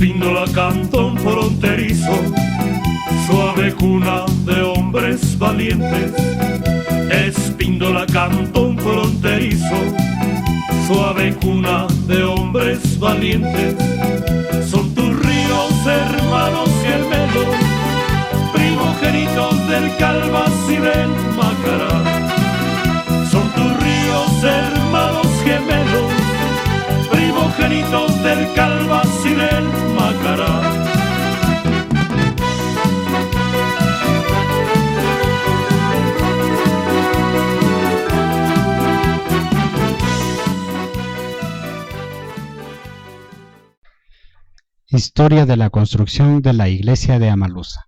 Espíndola, cantón fronterizo, suave cuna de hombres valientes. Espíndola, cantón fronterizo, suave cuna de hombres valientes. Son tus ríos hermanos gemelos, primogénitos del Calvas y del Macará. Son tus ríos hermanos gemelos, primogénitos del Calvas y del Macará. Historia de la construcción de la iglesia de Amalusa.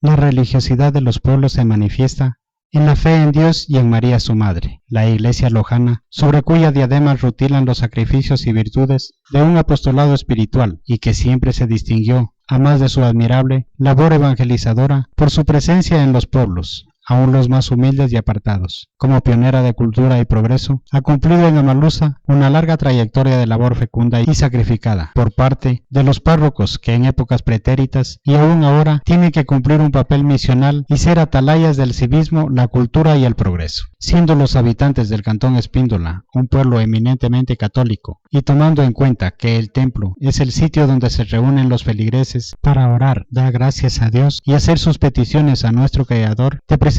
La religiosidad de los pueblos se manifiesta en la fe en Dios y en María su Madre, la iglesia lojana, sobre cuya diadema rutilan los sacrificios y virtudes de un apostolado espiritual y que siempre se distinguió, a más de su admirable labor evangelizadora, por su presencia en los pueblos, aún los más humildes y apartados. Como pionera de cultura y progreso, ha cumplido en Amalusa una larga trayectoria de labor fecunda y sacrificada por parte de los párrocos que en épocas pretéritas y aún ahora tienen que cumplir un papel misional y ser atalayas del civismo, la cultura y el progreso. Siendo los habitantes del cantón Espíndola un pueblo eminentemente católico y tomando en cuenta que el templo es el sitio donde se reúnen los feligreses para orar, dar gracias a Dios y hacer sus peticiones a nuestro Creador, te presentamos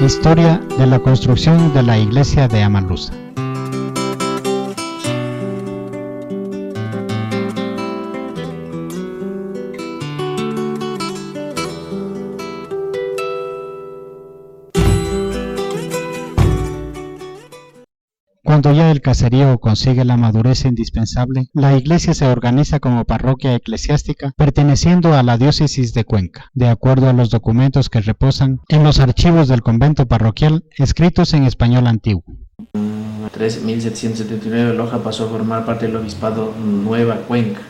Historia de la construcción de la iglesia de Amalusa. Cuando ya el caserío consigue la madurez indispensable, la iglesia se organiza como parroquia eclesiástica perteneciendo a la diócesis de Cuenca, de acuerdo a los documentos que reposan en los archivos del convento parroquial escritos en español antiguo. En 1779 Loja pasó a formar parte del obispado Nueva Cuenca.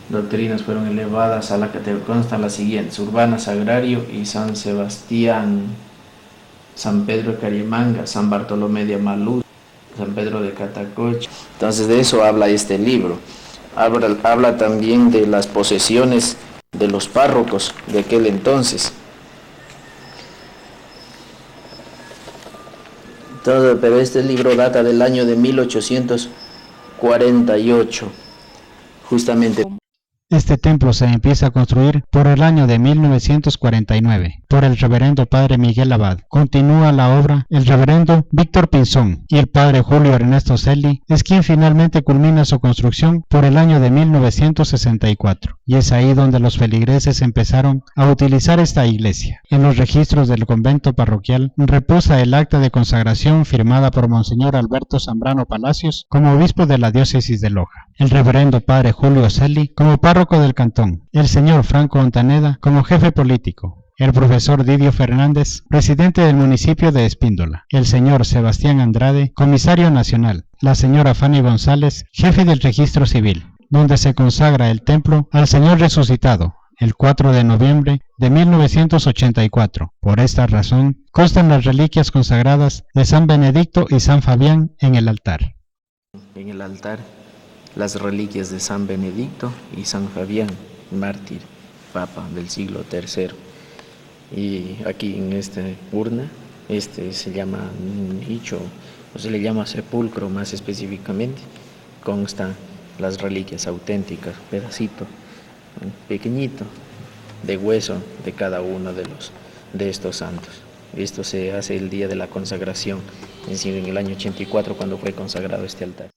Doctrinas fueron elevadas a la categoría, constan las siguientes: Urbana Sagrario y San Sebastián, San Pedro de Carimanga, San Bartolomé de Amalusa, San Pedro de Catacocha. Entonces de eso habla este libro. Habla también de las posesiones de los párrocos de aquel entonces. Pero este libro data del año de 1848, justamente. Este templo se empieza a construir por el año de 1949 por el reverendo padre Miguel Abad. Continúa la obra el reverendo Víctor Pinzón y el padre Julio Ernesto Celi es quien finalmente culmina su construcción por el año de 1964. Y es ahí donde los feligreses empezaron a utilizar esta iglesia. En los registros del convento parroquial reposa el acta de consagración firmada por Monseñor Alberto Zambrano Palacios como obispo de la diócesis de Loja, el reverendo padre Julio Celi como párroco del cantón, el señor Franco Ontaneda como jefe político, el profesor Didio Fernández, presidente del municipio de Espíndola, el señor Sebastián Andrade, comisario nacional, la señora Fanny González, jefe del registro civil, donde se consagra el templo al Señor resucitado el 4 de noviembre de 1984. Por esta razón, constan las reliquias consagradas de San Benedicto y San Fabián en el altar. En el altar, las reliquias de San Benedicto y San Fabián, mártir, papa del siglo III. Y aquí en esta urna, se llama nicho, o se le llama sepulcro más específicamente, constan las reliquias auténticas, pedacito pequeñito de hueso de cada uno de estos santos. Esto se hace el día de la consagración, es decir, en el año 84 cuando fue consagrado este altar.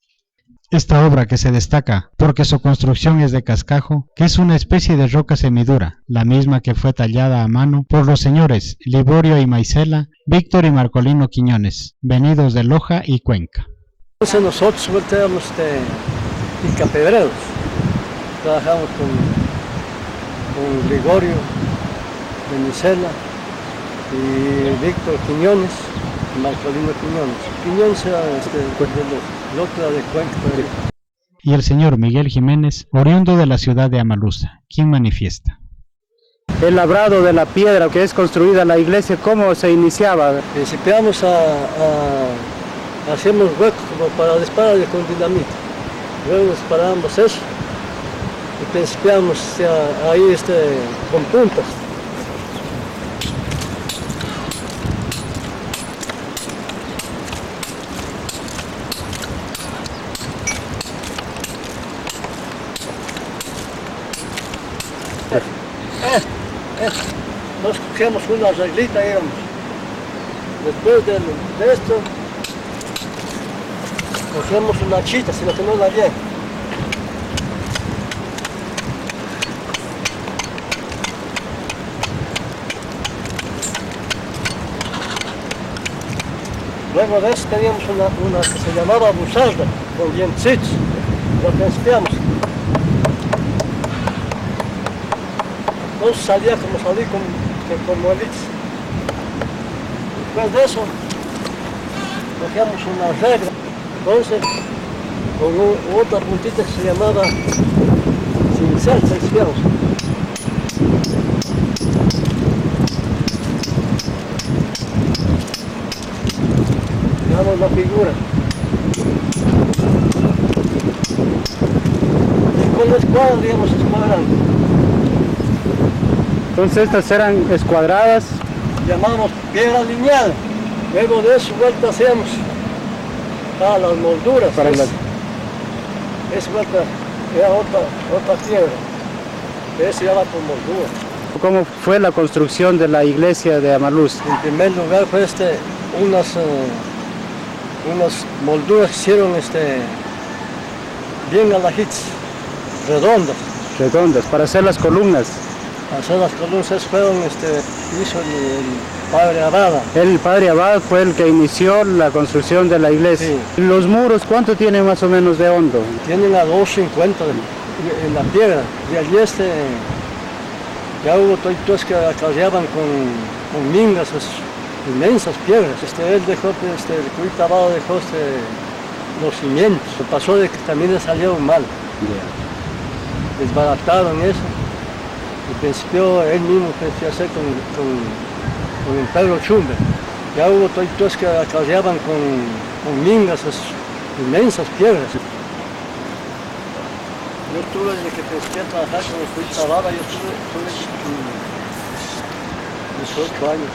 Esta obra que se destaca porque su construcción es de cascajo, que es una especie de roca semidura, la misma que fue tallada a mano por los señores Liborio y Maicela, Víctor y Marcolino Quiñones, venidos de Loja y Cuenca. Entonces nosotros volteamos de picapedreros, trabajamos con Liborio de Maicela y Víctor Quiñones y Marcolino Quiñones. Quiñones era de Lotra de Cuenca. Y el señor Miguel Jiménez, oriundo de la ciudad de Amalusa, quien manifiesta. El labrado de la piedra que es construida la iglesia, ¿cómo se iniciaba? Principiamos hacemos huecos como para disparar con dinamita. Luego disparamos eso y principiamos ahí con puntas. Nos cogemos una reglita, digamos. Después de esto, cogemos una chita, si lo que no da bien. Luego de eso teníamos una que se llamaba busarda, con dientecitos, lo principiamos. Entonces salía como salí con muelitos. Después de eso, cogíamos una regla. Entonces, con otra puntita que se llamaba cincel, principiamos. Dejamos la figura. Y con la escuadra íbamos escuadrando. Entonces estas eran escuadradas. Llamamos piedra lineal. Luego de eso vuelta hacíamos a las molduras. Para esa vuelta era otra piedra. Esa ya va con moldura. ¿Cómo fue la construcción de la iglesia de Amaluz? En primer lugar fue unas molduras que hicieron bien alajitas, redondas. Redondas, para hacer las columnas. Hacer las columnas fueron, hizo el padre Abada. El padre Abad fue el que inició la construcción de la iglesia. Sí. Los muros, ¿cuánto tienen más o menos de hondo? Tienen a 2.50 en la piedra. Y allí ya hubo todos que acarreaban con mingas, inmensas piedras. Él dejó, el curita Abada dejó los cimientos. Pasó de que también le salieron mal. Yeah. Desbarataron eso. Al principio él mismo empezó a hacer con el Pedro Chumbe. Ya hubo todos que acarreaban con mingas, inmensas piedras. Yo tuve, desde que empecé a trabajar con el curita Abada, yo tuve 18 años.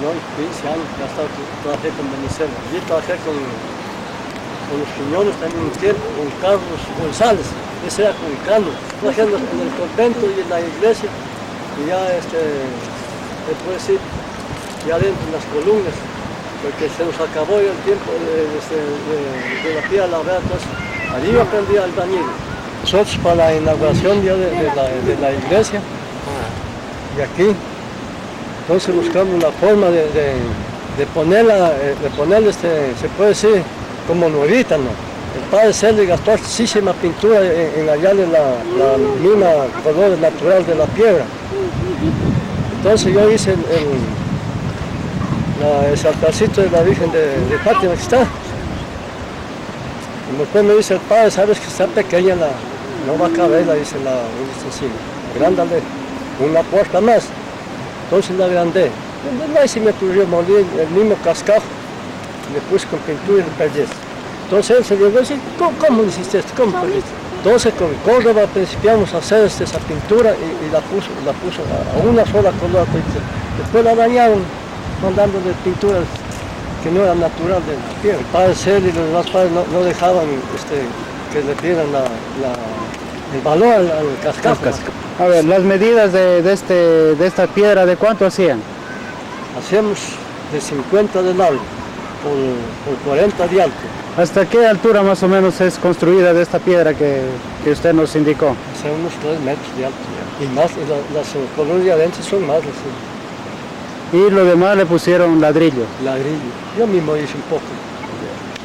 No, 15 años, ya trabajé con Benicel. Allí trabajé con los Quiñones también un tiempo, con Carlos González. Ese era con Carlos. Trabajé en el convento y en la iglesia. Y ya, después sí, ya dentro de las columnas, porque se nos acabó ya el tiempo de la piedra labrada. Entonces, allí yo aprendí albañil. Nosotros para la inauguración ya de la iglesia, y aquí, entonces buscamos una forma de ponerle, se puede decir, como nuevita, ¿no? El padre Celio gastó muchísima pintura en hallarle la misma color natural de la piedra. Entonces yo hice el altarcito de la Virgen de Fátima que está. Y después me dice el padre, sabes que está pequeña, no va a caber, dice agrándale una puerta más. Entonces la agrandé. Ahí se me ocurrió moler el mismo cascajo, le puse con pintura y le perdí. Entonces él se dio y dice, ¿cómo hiciste esto? ¿Cómo perdiste? Entonces con Córdoba principiamos a hacer esa pintura y la puso a una sola color. Después la dañaron mandándole pinturas que no eran natural de la piedra. El padre Celio y los demás padres no dejaban que le dieran el valor al cascajo. A ver, las medidas de esta piedra, ¿de cuánto hacían? Hacíamos de 50 de largo por 40 de alto. ¿Hasta qué altura más o menos es construida de esta piedra que usted nos indicó? Hace unos 3 metros de alto. Y más, las columnas de adentro son más. Y lo demás le pusieron ladrillo. Ladrillo. Yo mismo hice un poco.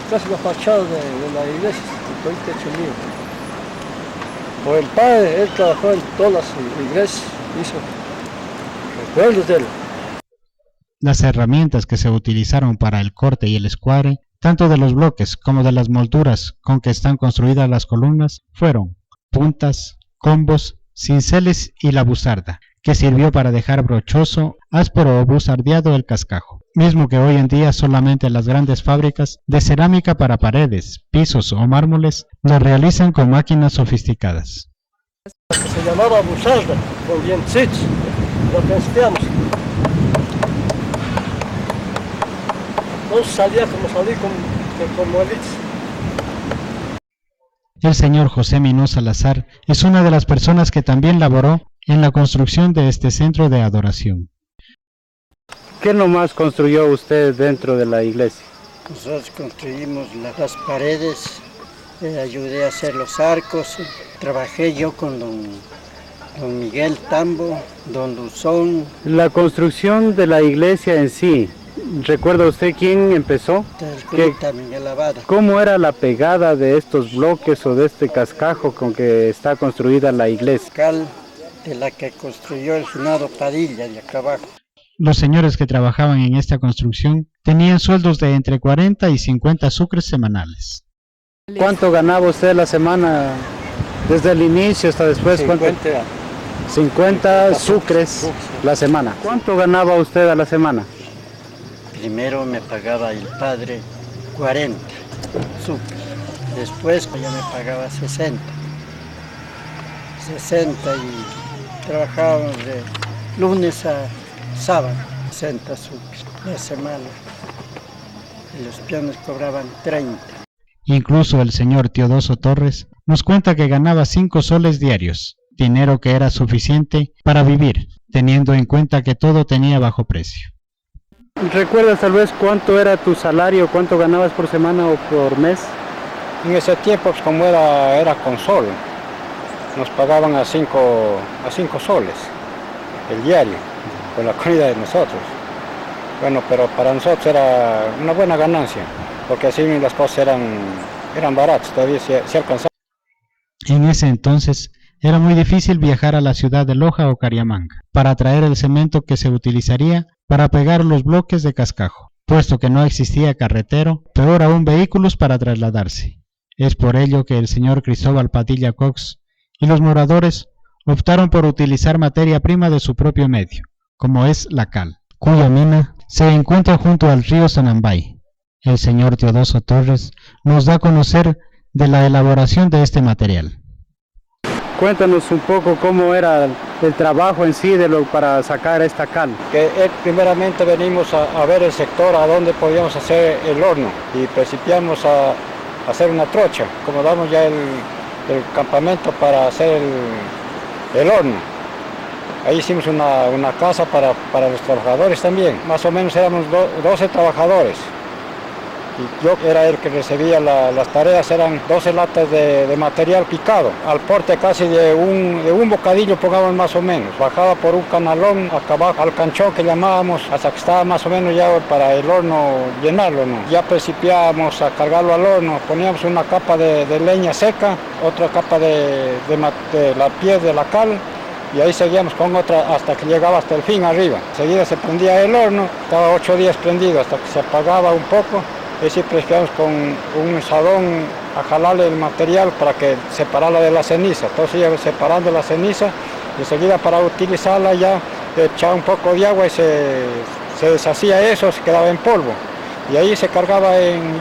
Casi la fachada de la iglesia, todo el techo mío. Por el padre, él trabajó en todas las iglesias, hizo recuerdos de él. Las herramientas que se utilizaron para el corte y el escuadre, tanto de los bloques como de las molduras con que están construidas las columnas, fueron puntas, combos, cinceles y la busarda, que sirvió para dejar brochoso, áspero o busardeado el cascajo. mismo que hoy en día solamente las grandes fábricas de cerámica para paredes, pisos o mármoles lo realizan con máquinas sofisticadas. Se llamaba busalda, con dientecitos, lo cristianos. No salía como elites. El señor José Minó Salazar es una de las personas que también laboró en la construcción de este centro de adoración. ¿Qué nomás construyó usted dentro de la iglesia? Nosotros construimos las paredes, ayudé a hacer los arcos, trabajé yo con don Miguel Tambo, don Luzón. La construcción de la iglesia en sí, ¿recuerda usted quién empezó? Miguel Abad. ¿Cómo era la pegada de estos bloques o de este cascajo con que está construida la iglesia? Cal de la que construyó el finado Padilla de acá abajo. Los señores que trabajaban en esta construcción tenían sueldos de entre 40 y 50 sucres semanales. ¿Cuánto ganaba usted la semana desde el inicio hasta después? 50 sucres la semana. ¿Cuánto ganaba usted a la semana? Primero me pagaba el padre 40 sucres, después ya me pagaba 60 y trabajábamos de lunes a sábado, 60 sucres la semana, y los peones cobraban 30. Incluso el señor Teodoso Torres nos cuenta que ganaba 5 soles diarios, dinero que era suficiente para vivir, teniendo en cuenta que todo tenía bajo precio. ¿Recuerdas tal vez cuánto era tu salario, cuánto ganabas por semana o por mes? En ese tiempo, pues, como era con sol, nos pagaban a 5 soles el diario, con la comida de nosotros. Bueno, pero para nosotros era una buena ganancia, porque así las cosas eran baratas, todavía se alcanzaba. En ese entonces era muy difícil viajar a la ciudad de Loja o Cariamanga para traer el cemento que se utilizaría para pegar los bloques de cascajo, puesto que no existía carretero, peor aún vehículos para trasladarse. Es por ello que el señor Cristóbal Padilla Cox y los moradores optaron por utilizar materia prima de su propio medio, como es la cal, cuya mina se encuentra junto al río Sanambay. El señor Teodoso Torres nos da a conocer de la elaboración de este material. Cuéntanos un poco cómo era el trabajo en sí para sacar esta cal. Primeramente venimos a ver el sector a donde podíamos hacer el horno y principiamos a hacer una trocha. Acomodamos ya el campamento para hacer el horno. Ahí hicimos una casa para los trabajadores también. Más o menos éramos 12 trabajadores. Y yo era el que recibía las tareas, eran 12 latas de material picado, al porte casi de un bocadillo pongamos más o menos. Bajaba por un canalón acá abajo al canchón que llamábamos, hasta que estaba más o menos ya para el horno llenarlo, ¿no? Ya principiábamos a cargarlo al horno, poníamos una capa de leña seca, otra capa de la piel de la cal, y ahí seguíamos con otra hasta que llegaba hasta el fin arriba. Enseguida se prendía el horno, estaba 8 días prendido hasta que se apagaba un poco. Y siempre quedamos con un sadón a jalarle el material para que separarla de la ceniza. Entonces iba separando la ceniza y enseguida para utilizarla ya echaba un poco de agua y se deshacía eso, se quedaba en polvo. Y ahí se cargaba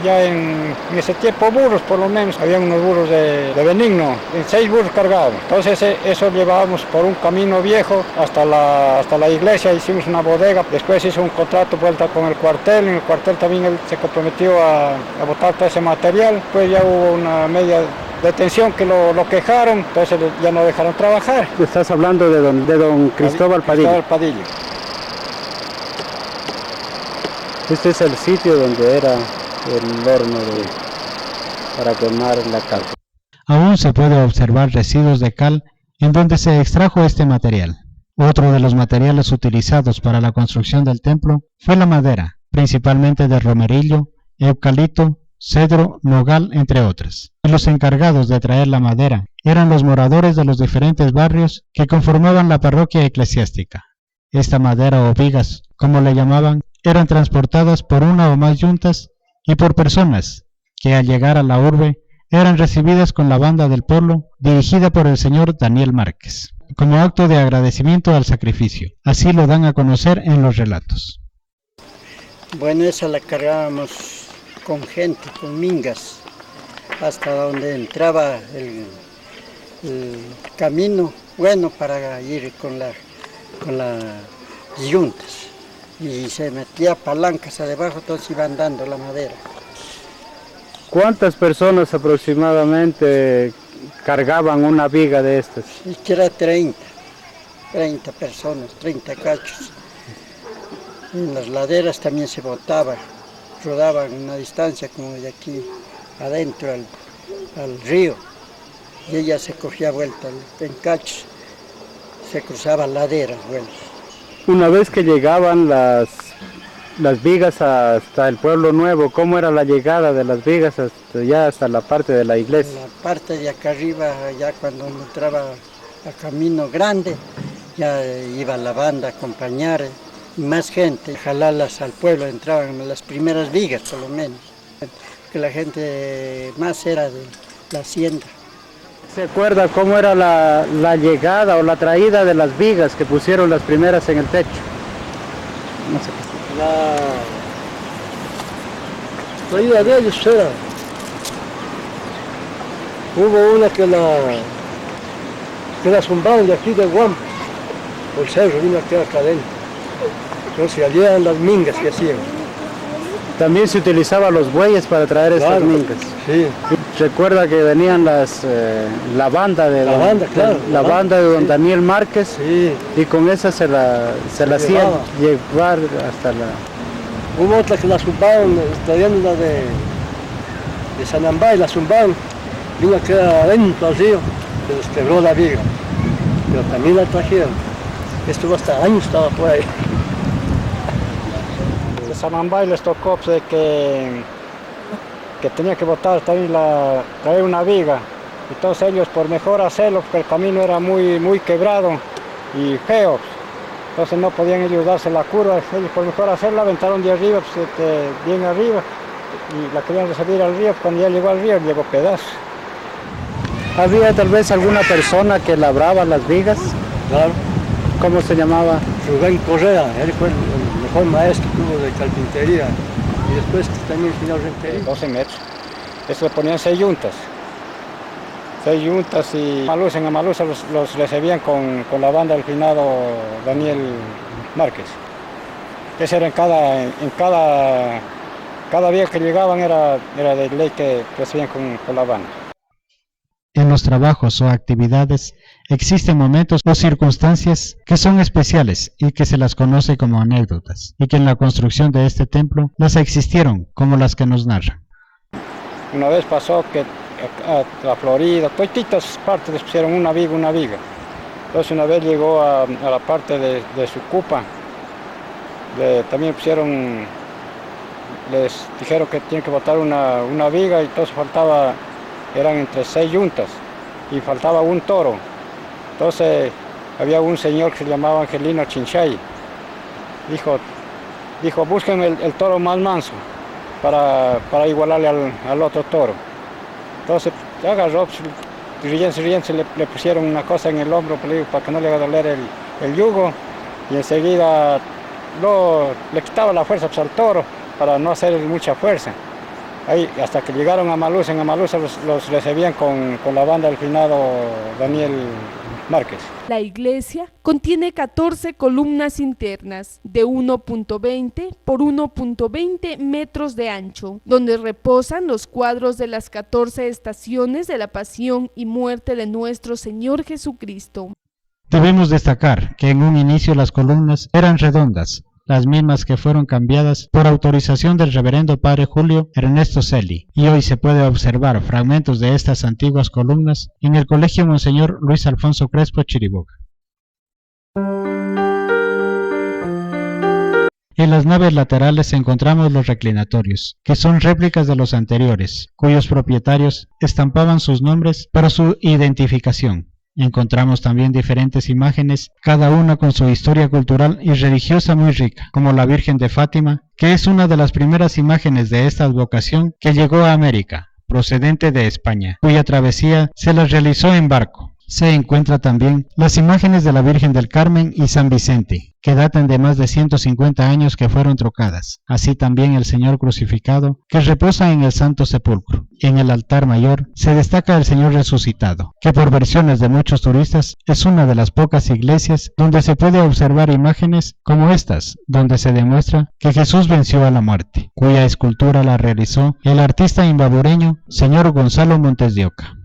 ya en ese tiempo burros, por lo menos, había unos burros de Benigno, 6 burros cargados. Entonces eso llevábamos por un camino viejo hasta la iglesia, hicimos una bodega, después hizo un contrato vuelta con el cuartel, en el cuartel también él se comprometió a botar todo ese material, pues ya hubo una media detención que lo quejaron, entonces ya no dejaron trabajar. Estás hablando de don Cristóbal Padilla. Cristóbal Padilla. Este es el sitio donde era el horno para quemar la cal. Aún se puede observar residuos de cal en donde se extrajo este material. Otro de los materiales utilizados para la construcción del templo fue la madera, principalmente de romerillo, eucalipto, cedro, nogal, entre otras. Y los encargados de traer la madera eran los moradores de los diferentes barrios que conformaban la parroquia eclesiástica. Esta madera o vigas, como le llamaban, eran transportadas por una o más yuntas y por personas que al llegar a la urbe eran recibidas con la banda del pueblo dirigida por el señor Daniel Márquez, como acto de agradecimiento al sacrificio. Así lo dan a conocer en los relatos. Bueno, esa la cargábamos con gente, con mingas, hasta donde entraba el camino, bueno, para ir con las yuntas. Y se metía palancas abajo, entonces iban dando la madera. ¿Cuántas personas aproximadamente cargaban una viga de estas? Y que era 30 personas, 30 cachos. En las laderas también se botaba, rodaban una distancia como de aquí adentro al río. Y ella se cogía vuelta en cachos, se cruzaba laderas, bueno. Una vez que llegaban las vigas hasta el Pueblo Nuevo, ¿cómo era la llegada de las vigas hasta la parte de la iglesia? La parte de acá arriba, ya cuando uno entraba a Camino Grande, ya iba la banda a acompañar, y más gente, jalarlas al pueblo, entraban las primeras vigas por lo menos, que la gente más era de la hacienda. ¿Se acuerda cómo era la llegada o la traída de las vigas que pusieron las primeras en el techo? No sé qué. La traída de ellos era, hubo una que la zumbaron de aquí de Guam, el cerro vino aquí acá adentro, entonces allí eran las mingas que hacían. También se utilizaban los bueyes para traer estas mingas. Sí. Recuerda que venían la banda de don Daniel Márquez, sí. Y con esa se la hacían llevar hasta la... Hubo otra que la zumbaron, trayendo la de Sanambay, la zumbaron, vino que era adentro al río, se les quebró la viga, pero también la trajeron. Estuvo hasta años, estaba por ahí. De Sanambay les tocó pues, que tenía que botar también traer una viga. Entonces ellos por mejor hacerlo, porque el camino era muy quebrado y feo. Entonces no podían ellos darse la curva, ellos por mejor hacerla aventaron de arriba, pues, bien arriba, y la querían recibir al río, cuando ya llegó al río llegó pedazo. ¿Había tal vez alguna persona que labraba las vigas? Claro. ¿Cómo se llamaba? Rubén Correa, él fue el mejor maestro que hubo de carpintería. Y después también el señor Rentería. 12 metros. Eso le ponían 6 yuntas. 6 yuntas y en Amalusa los recibían con la banda del finado Daniel Márquez. Ese era en cada día que llegaban era de ley que recibían con la banda. En los trabajos o actividades existen momentos o circunstancias que son especiales y que se las conoce como anécdotas, y que en la construcción de este templo las existieron, como las que nos narra. Una vez pasó que a la Florida, todas partes les pusieron una viga. Entonces una vez llegó a la parte de Sucupa, también pusieron, les dijeron que tienen que botar una viga, y entonces eran entre 6 yuntas y faltaba un toro. Entonces había un señor que se llamaba Angelino Chinchay. Dijo busquen el toro más manso para igualarle al otro toro. Entonces agarró, riéndose, le pusieron una cosa en el hombro para que no le haga doler el yugo, y enseguida le quitaba la fuerza al toro para no hacer mucha fuerza. Ahí, hasta que llegaron a Amalusa, los recibían con la banda del finado Daniel Márquez. La iglesia contiene 14 columnas internas de 1.20 por 1.20 metros de ancho, donde reposan los cuadros de las 14 estaciones de la pasión y muerte de nuestro Señor Jesucristo. Debemos destacar que en un inicio las columnas eran redondas, las mismas que fueron cambiadas por autorización del reverendo padre Julio Ernesto Celi, y hoy se puede observar fragmentos de estas antiguas columnas en el Colegio Monseñor Luis Alfonso Crespo Chiriboga. En las naves laterales encontramos los reclinatorios, que son réplicas de los anteriores, cuyos propietarios estampaban sus nombres para su identificación. Encontramos también diferentes imágenes, cada una con su historia cultural y religiosa muy rica, como la Virgen de Fátima, que es una de las primeras imágenes de esta advocación que llegó a América, procedente de España, cuya travesía se la realizó en barco. se encuentran también las imágenes de la Virgen del Carmen y San Vicente, que datan de más de 150 años que fueron trocadas, así también el Señor crucificado, que reposa en el Santo Sepulcro. En el altar mayor se destaca el Señor resucitado, que por versiones de muchos turistas es una de las pocas iglesias donde se puede observar imágenes como estas, donde se demuestra que Jesús venció a la muerte, cuya escultura la realizó el artista imbabureño señor Gonzalo Montes de Oca.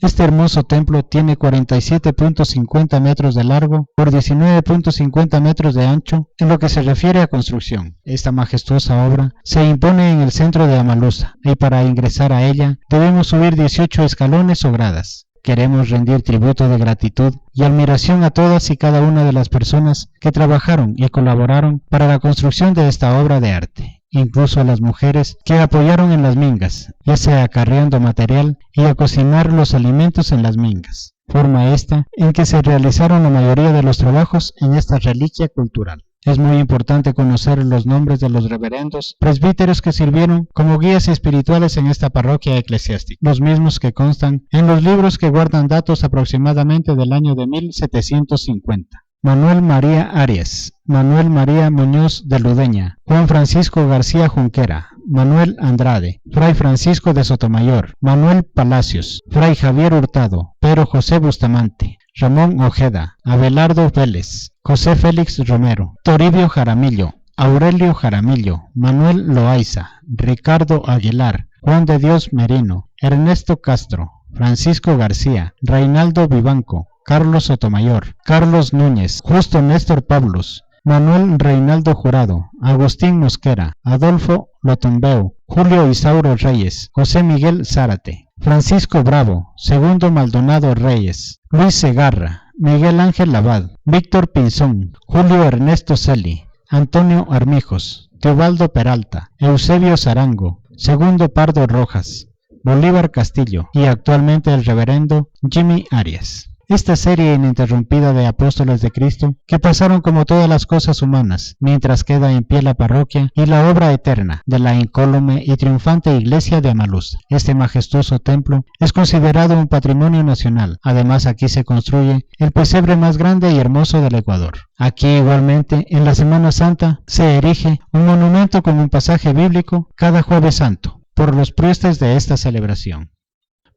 Este hermoso templo tiene 47.50 metros de largo por 19.50 metros de ancho en lo que se refiere a construcción. Esta majestuosa obra se impone en el centro de Amalusa y para ingresar a ella debemos subir 18 escalones o gradas. Queremos rendir tributo de gratitud y admiración a todas y cada una de las personas que trabajaron y colaboraron para la construcción de esta obra de arte, incluso a las mujeres que apoyaron en las mingas, ya sea acarreando material y a cocinar los alimentos en las mingas, forma esta en que se realizaron la mayoría de los trabajos en esta reliquia cultural. Es muy importante conocer los nombres de los reverendos presbíteros que sirvieron como guías espirituales en esta parroquia eclesiástica, los mismos que constan en los libros que guardan datos aproximadamente del año de 1750. Manuel María Arias, Manuel María Muñoz de Ludeña, Juan Francisco García Junquera, Manuel Andrade, Fray Francisco de Sotomayor, Manuel Palacios, Fray Javier Hurtado, Pedro José Bustamante, Ramón Ojeda, Abelardo Vélez, José Félix Romero, Toribio Jaramillo, Aurelio Jaramillo, Manuel Loaiza, Ricardo Aguilar, Juan de Dios Merino, Ernesto Castro, Francisco García, Reinaldo Vivanco, Carlos Sotomayor, Carlos Núñez, Justo Néstor Pablos, Manuel Reinaldo Jurado, Agustín Mosquera, Adolfo Lotumbeu, Julio Isauro Reyes, José Miguel Zárate, Francisco Bravo, Segundo Maldonado Reyes, Luis Segarra, Miguel Ángel Abad, Víctor Pinzón, Julio Ernesto Celi, Antonio Armijos, Teobaldo Peralta, Eusebio Zarango, Segundo Pardo Rojas, Bolívar Castillo y actualmente el reverendo Jimmy Arias. Esta serie ininterrumpida de apóstoles de Cristo que pasaron como todas las cosas humanas, mientras queda en pie la parroquia y la obra eterna de la incólume y triunfante iglesia de Amalusa. Este majestuoso templo es considerado un patrimonio nacional. Además, aquí se construye el pesebre más grande y hermoso del Ecuador. Aquí igualmente, en la Semana Santa, se erige un monumento con un pasaje bíblico cada Jueves Santo, por los priestes de esta celebración.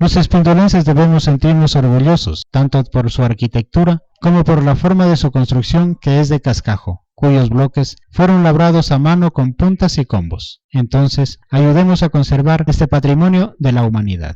Los espindolenses debemos sentirnos orgullosos, tanto por su arquitectura como por la forma de su construcción, que es de cascajo, cuyos bloques fueron labrados a mano con puntas y combos. Entonces, ayudemos a conservar este patrimonio de la humanidad.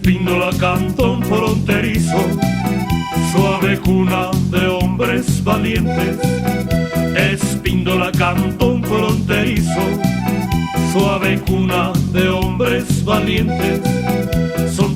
Espíndola, cantón fronterizo, suave cuna de hombres valientes. Espíndola, cantón fronterizo, suave cuna de hombres valientes. Son